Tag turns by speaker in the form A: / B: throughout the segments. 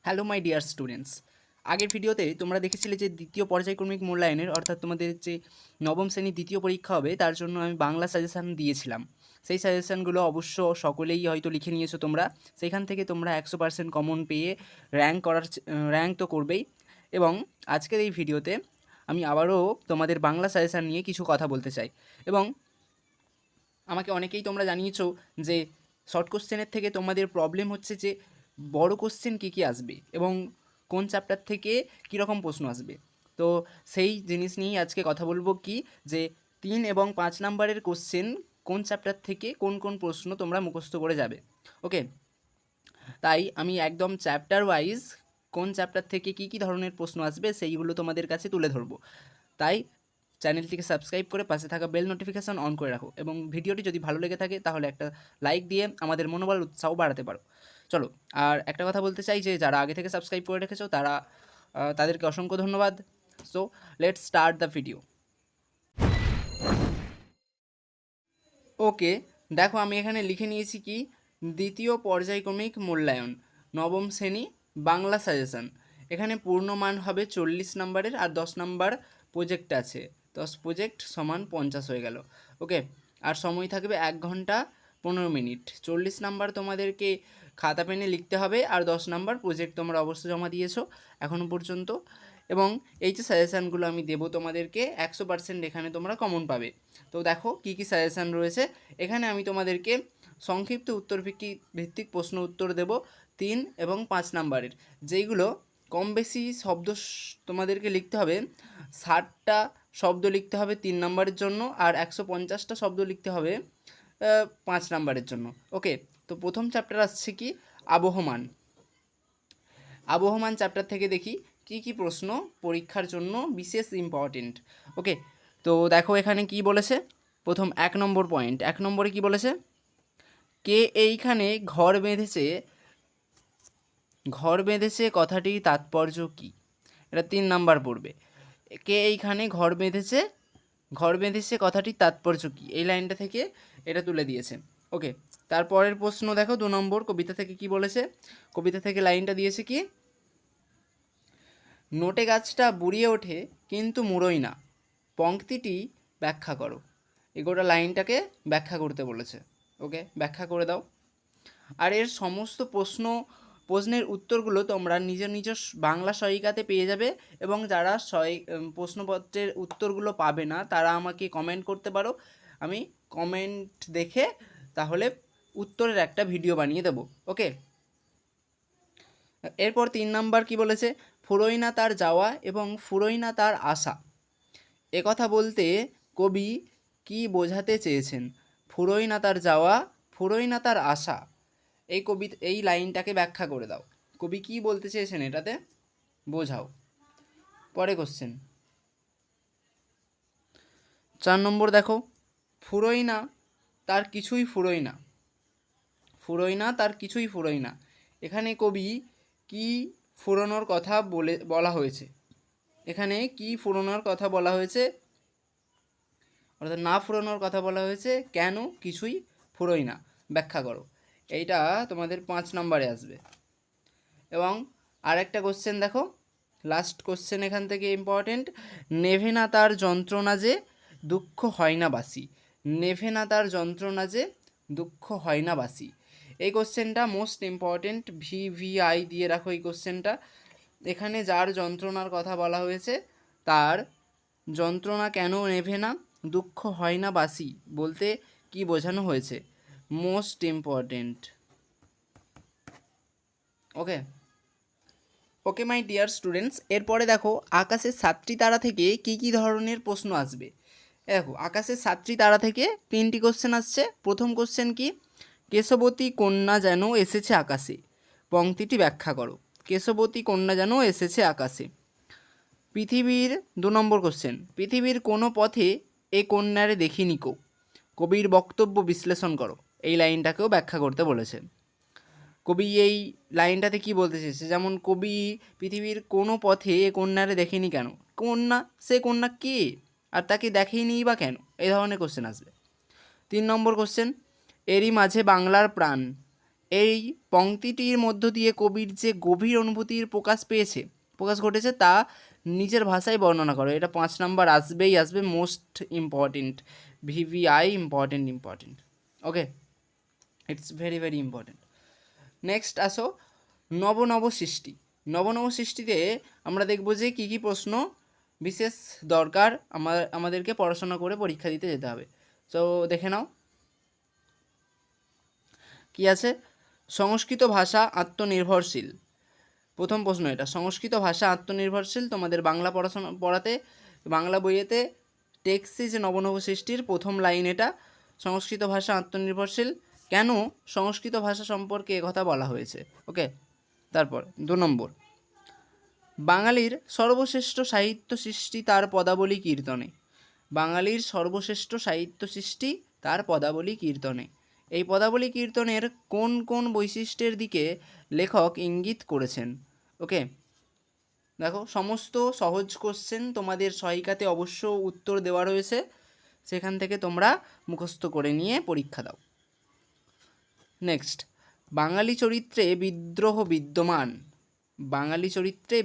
A: Hello my dear students, আগের ভিডিওতে তোমরা দেখেছিলে যে দ্বিতীয় পর্যায়ক্রমিক মূল্যায়নের অর্থাৎ তোমাদের যে নবম শ্রেণীর দ্বিতীয় পরীক্ষা হবে তার জন্য আমি বাংলা সাজেশান দিয়েছিলাম। সেই সাজেশানগুলো অবশ্য সকলেই হয়তো লিখে নিয়েছো তোমরা। সেখান থেকে তোমরা 100% কমন পেয়ে র্যাঙ্ক তো করবেই। এবং আজকের এই ভিডিওতে আমি আবারও তোমাদের বাংলা সাজেশান নিয়ে কিছু কথা বলতে চাই। এবং আমাকে অনেকেই তোমরা জানিয়েছো যে শর্ট কোশ্চেনের থেকে তোমাদের প্রবলেম হচ্ছে যে বড় কোশ্চেন কী কী আসবে এবং কোন চ্যাপ্টার থেকে কীরকম প্রশ্ন আসবে। তো সেই জিনিস নিয়েই আজকে কথা বলবো কি যে 3 এবং 5 নাম্বারের কোশ্চেন কোন চ্যাপ্টার থেকে কোন কোন প্রশ্ন তোমরা মুখস্থ করে যাবে। ওকে, তাই আমি একদম চ্যাপ্টার ওয়াইজ কোন চ্যাপ্টার থেকে কী কী ধরনের প্রশ্ন আসবে সেইগুলো তোমাদের কাছে তুলে ধরবো। তাই চ্যানেলটিকে সাবস্ক্রাইব করে পাশে থাকা বেল নোটিফিকেশন অন করে রাখো এবং ভিডিওটি যদি ভালো লেগে থাকে তাহলে একটা লাইক দিয়ে আমাদের মনোবল উৎসাহ বাড়াতে পারো। চলো, আর একটা কথা বলতে চাই যে যারা আগে থেকে সাবস্ক্রাইব করে রেখেছো তাদেরকে অসংখ্য ধন্যবাদ। So let's start the video. Okay, দেখো আমি এখানে লিখে নিয়েছি কি দ্বিতীয় পর্যায়ক্রমিক মূল্যায়ন নবম শ্রেণী বাংলা সাজেশন। এখানে পূর্ণমান হবে 40 নাম্বারের আর 10 নাম্বার প্রজেক্ট আছে। 10 প্রজেক্ট সমান 50 হয়ে গেল। ওকে, আর সময় থাকবে 1 ঘন্টা 15 মিনিট। 40 নাম্বার তোমাদেরকে খাতা পেনে লিখতে হবে আর 10 নাম্বার প্রজেক্ট তোমরা অবশ্যই জমা দিয়েছো এখনও পর্যন্ত। এবং এই যে সাজেশানগুলো আমি দেবো তোমাদেরকে 100% এখানে তোমরা কমন পাবে। তো দেখো কী কী সাজেশান রয়েছে এখানে। আমি তোমাদেরকে সংক্ষিপ্ত উত্তর ভিত্তিক প্রশ্ন উত্তর দেব 3 এবং 5 নাম্বারের, যেইগুলো কম বেশি শব্দ তোমাদেরকে লিখতে হবে। 60টা শব্দ লিখতে হবে 3 নাম্বারের জন্য আর 150টা শব্দ লিখতে হবে 5 নাম্বারের জন্য। ওকে, তো প্রথম চ্যাপ্টার আসছে কি আবহমান। আবহমান চ্যাপ্টার থেকে দেখি কি কি প্রশ্ন পরীক্ষার জন্য বিশেষ ইম্পর্টেন্ট। ওকে, তো দেখো এখানে কি বলেছে। প্রথম 1 নম্বর পয়েন্ট, 1 নম্বরে কি বলেছে, কে এইখানে ঘর বেঁধেছে, ঘর বেঁধেছে কথাটির তাৎপর্য কী। এটা 3 নাম্বার পড়বে। কে এইখানে ঘর বেঁধেছে, ঘর বেঁধেছে কথাটির তাৎপর্য কী, এই লাইনটা থেকে এটা তুলে দিয়েছে। ওকে, তারপরের প্রশ্ন দেখো 2 নম্বর, কবিতা থেকে কি বলেছে। কবিতা থেকে লাইনটা দিয়েছে কি, নোটে গাছটা বুড়িয়ে ওঠে কিন্তু মুড়োয় না, পংক্তিটি ব্যাখ্যা করো। এই গোটা লাইনটাকে ব্যাখ্যা করতে বলেছে। ওকে, ব্যাখ্যা করে দাও। আর এর সমস্ত প্রশ্নের উত্তরগুলো তোমরা নিজ নিজ বাংলা সহায়িকাতে পেয়ে যাবে। এবং যারা প্রশ্নপত্রের উত্তরগুলো পাবে না তারা আমাকে কমেন্ট করতে পারো, আমি কমেন্ট দেখে তাহলে উত্তরের একটা ভিডিও বানিয়ে দেবো। ওকে, এরপর 3 নাম্বার কি বলেছে, ফুরোয় না তার যাওয়া এবং ফুরোয় না তার আশা। একথা বলতে কবি কি বোঝাতে চেয়েছেন। ফুরোয় না তার যাওয়া, ফুরোয় না তার আশা, এই লাইনটাকে ব্যাখ্যা করে দাও। কবি কি বলতে চেয়েছেন এটাতে বোঝাও। পরে কোশ্চেন 4 নম্বর দেখো, ফুরোয় না তার কিছুই ফুরোয় না, ফুরোয় না তার কিছুই ফুরোয় না। এখানে কবি কি ফুরোনোর কথা বলা হয়েছে, এখানে কি ফুরোনোর কথা বলা হয়েছে, অর্থাৎ না ফুরোনোর কথা বলা হয়েছে, কেন কিছুই ফুরোয় না, ব্যাখ্যা করো। এইটা তোমাদের 5 নম্বরে আসবে। এবং আরেকটা কোশ্চেন দেখো, লাস্ট কোশ্চেন এখান থেকে ইম্পর্টেন্ট, নেভে না তার যন্ত্রণা যে দুঃখ হয় না বাসি। নেভে না তার যন্ত্রণা যে দুঃখ হয় না বাসি, এই কোশ্চেনটা মোস্ট ইম্পর্টেন্ট। VVI দিয়ে রাখো এই কোশ্চেনটা। এখানে যার যন্ত্রণার কথা বলা হয়েছে তার যন্ত্রণা কেন নেভে না, দুঃখ হয় না বাসি বলতে কি বোঝানো হয়েছে, most important. Okay, okay my dear students, এরপরে দেখো আকাশের 7টি তারা থেকে কি কি ধরনের প্রশ্ন আসবে। দেখো আকাশের 7টি তারা থেকে 3টি কোশ্চেন আসছে। প্রথম কোশ্চেন কি, কেশবতী কন্যা যেন এসেছে আকাশে, পংক্তিটি ব্যাখ্যা করো। কেশবতী কন্যা যেন এসেছে আকাশে। পৃথিবীর 2 নম্বর কোশ্চেন, পৃথিবীর কোনো পথে এ কন্যারে দেখিনি কো, কবির বক্তব্য বিশ্লেষণ করো। এই লাইনটাকেও ব্যাখ্যা করতে বলেছে। কবি এই লাইনটাতে কি বলতে চেয়েছে, যেমন কবি পৃথিবীর কোনো পথে এ কন্যারে দেখেনি কেন, কন্যা সে কন্যা কে আর তাকে দেখেনি বা কেন, এই ধরনের কোশ্চেন আসবে। 3 নম্বর কোশ্চেন, এরই মাঝে বাংলার প্রাণ, এই পংক্তিটির মধ্য দিয়ে কবির যে গভীর অনুভূতির প্রকাশ ঘটেছে তা নিজের ভাষায় বর্ণনা করো। এটা 5 নাম্বার আসবে most important, VVI important. Okay, it's very very important. Next আসো নব সৃষ্টিতে আমরা দেখব যে কী কী প্রশ্ন বিশেষ দরকার আমাদেরকে পড়াশোনা করে পরীক্ষা দিতে যেতে হবে। তো দেখে নাও কি আছে। সংস্কৃত ভাষা আত্মনির্ভরশীল, প্রথম প্রশ্ন এটা। সংস্কৃত ভাষা আত্মনির্ভরশীল তোমাদের বাংলা পড়াতে বাংলা বইয়েতে টেক্সটে যে নব সৃষ্টির প্রথম লাইন এটা, সংস্কৃত ভাষা আত্মনির্ভরশীল। কেন সংস্কৃত ভাষা সম্পর্কে কথা বলা হয়েছে? ওকে, তারপর 2 নম্বর, বাঙালির সর্বশ্রেষ্ঠ সাহিত্য সৃষ্টি তার পদাবলী কীর্তনে। বাঙালির সর্বশ্রেষ্ঠ সাহিত্য সৃষ্টি তার পদাবলী কীর্তনে। এই পদাবলী কীর্তনের কোন কোন বৈশিষ্ট্যের দিকে লেখক ইঙ্গিত করেছেন? ওকে, দেখো সমস্ত সহজ কোশ্চেন তোমাদের সহায়িকাতে অবশ্য উত্তর দেওয়া রয়েছে, সেখান থেকে তোমরা মুখস্থ করে নিয়ে পরীক্ষা দাও। নেক্সট, বাঙালি চরিত্রে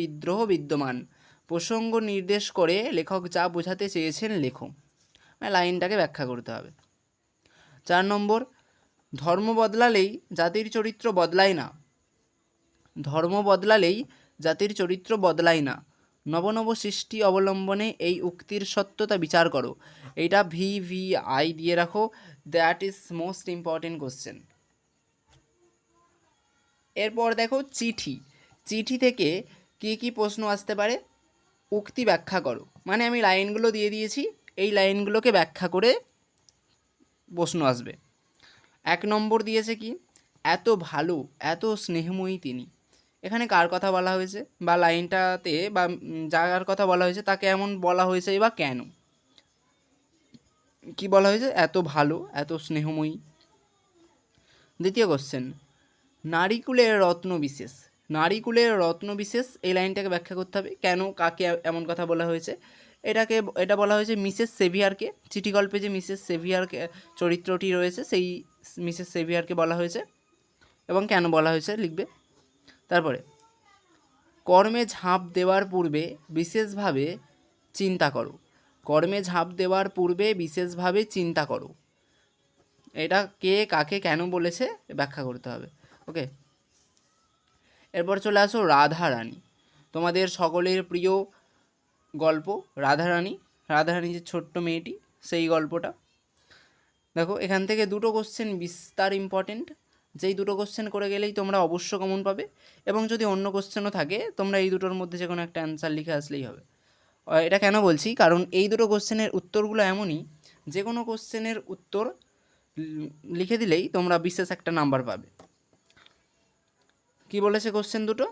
A: বিদ্রোহ বিদ্যমান প্রসঙ্গ নির্দেশ করে লেখক যা বোঝাতে চেয়েছেন লেখো। লাইনটাকে ব্যাখ্যা করতে হবে। 4 নম্বর, ধর্ম বদলালেই জাতির চরিত্র বদলায় না। নব সৃষ্টি অবলম্বনে এই উক্তির সত্যতা বিচার করো। এইটা ভিভিআই দিয়ে রাখো, that is most important question. এরপর দেখো চিঠি থেকে কী কী প্রশ্ন আসতে পারে? উক্তি ব্যাখ্যা করো, মানে আমি লাইনগুলো দিয়ে দিয়েছি, এই লাইনগুলোকে ব্যাখ্যা করে প্রশ্ন আসবে। 1 নম্বর দিয়েছে কি, এত ভালো এত স্নেহময়ী তিনি। এখানে কার কথা বলা হয়েছে, বা লাইনটাতে বা যার কথা বলা হয়েছে তাকে এমন বলা হয়েছে বা কেন? কি বলা হয়েছে? এত ভালো এত স্নেহময়ী। দ্বিতীয় কোশ্চেন, নারীকুলের রত্ন বিশেষ, এই লাইনটাকে ব্যাখ্যা করতে হবে, কেন কাকে এমন কথা বলা হয়েছে? এটা বলা হয়েছে মিসেস সেভিয়ারকে। চিঠি গল্পে যে মিসেস সেভিয়ারকে চরিত্রটি রয়েছে সেই মিসেস সেভিয়ারকে বলা হয়েছে, এবং কেন বলা হয়েছে লিখবে। তারপরে, কর্মে ঝাঁপ দেওয়ার পূর্বে বিশেষভাবে চিন্তা করো। এটা কে কাকে কেন বলেছে ব্যাখ্যা করতে হবে। ওকে, এরপর চলে আসো রাধারানী, তোমাদের সকলের প্রিয় গল্প রাধারানী যে ছোট্ট মেয়েটি, সেই গল্পটা। দেখো এখান থেকে 2টো কোশ্চেন বিস্তার ইম্পর্টেন্ট, যেই 2টো কোশ্চেন করে গেলেই তোমরা অবশ্য কমন পাবে, এবং যদি অন্য কোশ্চেনও থাকে তোমরা এই দুটোর মধ্যে যে কোনো একটা অ্যান্সার লিখে আসলেই হবে। এটা কেন বলছি, কারণ এই 2টো কোশ্চেনের উত্তরগুলো এমনই, যে কোনো কোশ্চেনের উত্তর লিখে দিলেই তোমরা বিশেষ একটা নাম্বার পাবে। কি বলেছে কোশ্চেন 2টো?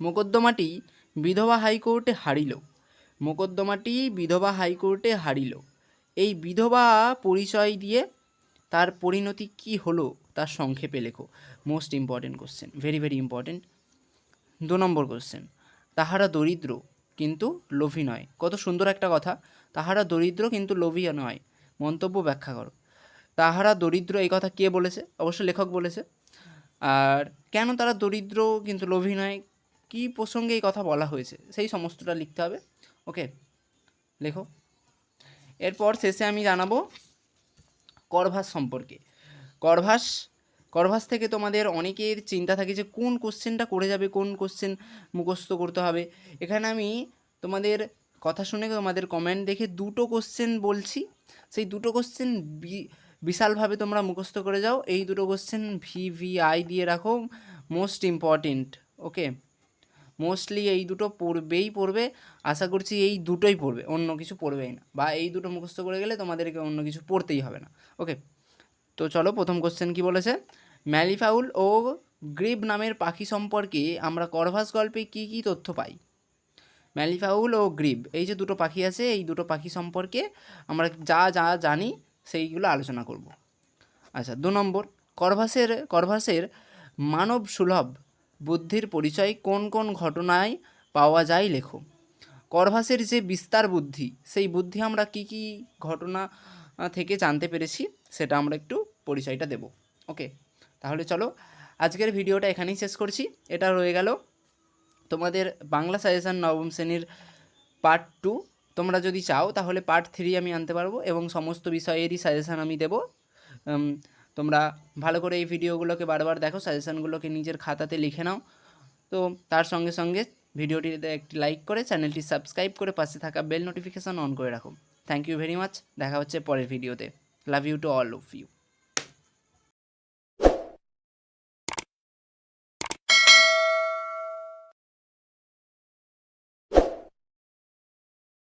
A: মোকদ্দমাটি বিধবা হাইকোর্টে হারিল। এই বিধবা পরিচয় দিয়ে তার পরিণতি কি হলো তার সংক্ষেপে লেখো। Most important question, very very important. 2 নম্বর কোশ্চেন, তাহারা দরিদ্র কিন্তু লোভী নয়। কত সুন্দর একটা কথা, তাহারা দরিদ্র কিন্তু লোভী নয়। মন্তব্য ব্যাখ্যা করো। তাহারা দরিদ্র এই কথা কে বলেছে? অবশ্য লেখক বলেছে। আর কেন তারা দরিদ্র কিন্তু লোভী নয়, কী প্রসঙ্গে এই কথা বলা হয়েছে, সেই সমস্তটা লিখতে হবে। ওকে, লেখো। এরপর শেষে আমি জানাবো করভাস সম্পর্কে। করভাস থেকে তোমাদের অনেকের চিন্তা থাকে যে কোন কোশ্চেনটা করে যাবে, কোন কোশ্চেন মুখস্থ করতে হবে। এখানে আমি তোমাদের কথা শুনে তোমাদের কমেন্ট দেখে 2টো কোশ্চেন বলছি, সেই 2টো কোশ্চেন বিশালভাবে তোমরা মুখস্থ করে যাও। এই 2টো কোশ্চেন ভিভিআই দিয়ে রাখো, মোস্ট ইম্পর্টেন্ট। ওকে, মোস্টলি এই 2টো পড়বে, আশা করছি এই 2টোই পড়বে, অন্য কিছু পড়বেই না, বা এই 2টো মুখস্থ করে গেলে তোমাদেরকে অন্য কিছু পড়তেই হবে না। ওকে, তো চলো প্রথম কোশ্চেন কি বলেছে। ম্যালিফাউল ও গ্রিব নামের পাখি সম্পর্কে আমরা করভাস গল্পে কি কি তথ্য পাই? ম্যালিফাউল ও গ্রিব, এই যে 2টো পাখি আছে, এই 2টো পাখি সম্পর্কে আমরা যা যা জানি সেইগুলো আলোচনা করব। আচ্ছা, 2 নম্বর, করভাসের মানব সুলভ বুদ্ধির পরিচয় কোন কোন ঘটনায় পাওয়া যায় লেখো। করভাসের যে বিস্তার বুদ্ধি, সেই বুদ্ধি আমরা কি কি ঘটনা থেকে জানতে পেরেছি সেটা আমরা একটু পরিচয়টা দেব। ওকে, তাহলে চলো আজকের ভিডিওটা এখানেই শেষ করছি। এটা রয়ে গেল তোমাদের বাংলা সাজেশান নবম শ্রেণীর পার্ট 2। তোমরা যদি চাও তাহলে পার্ট 3 আমি আনতে পারবো এবং সমস্ত বিষয়েরই সাজেশান আমি দেবো। তোমরা ভালো করে এই ভিডিওগুলোকে বারবার দেখো, সাজেশানগুলোকে নিজের খাতাতে লিখে নাও। তো তার সঙ্গে সঙ্গে ভিডিওটিতে একটি লাইক করে চ্যানেলটি সাবস্ক্রাইব করে পাশে থাকা বেল নোটিফিকেশান অন করে রাখো। Thank you very much. দেখা হচ্ছে পরের ভিডিওতে। Love you to all of you.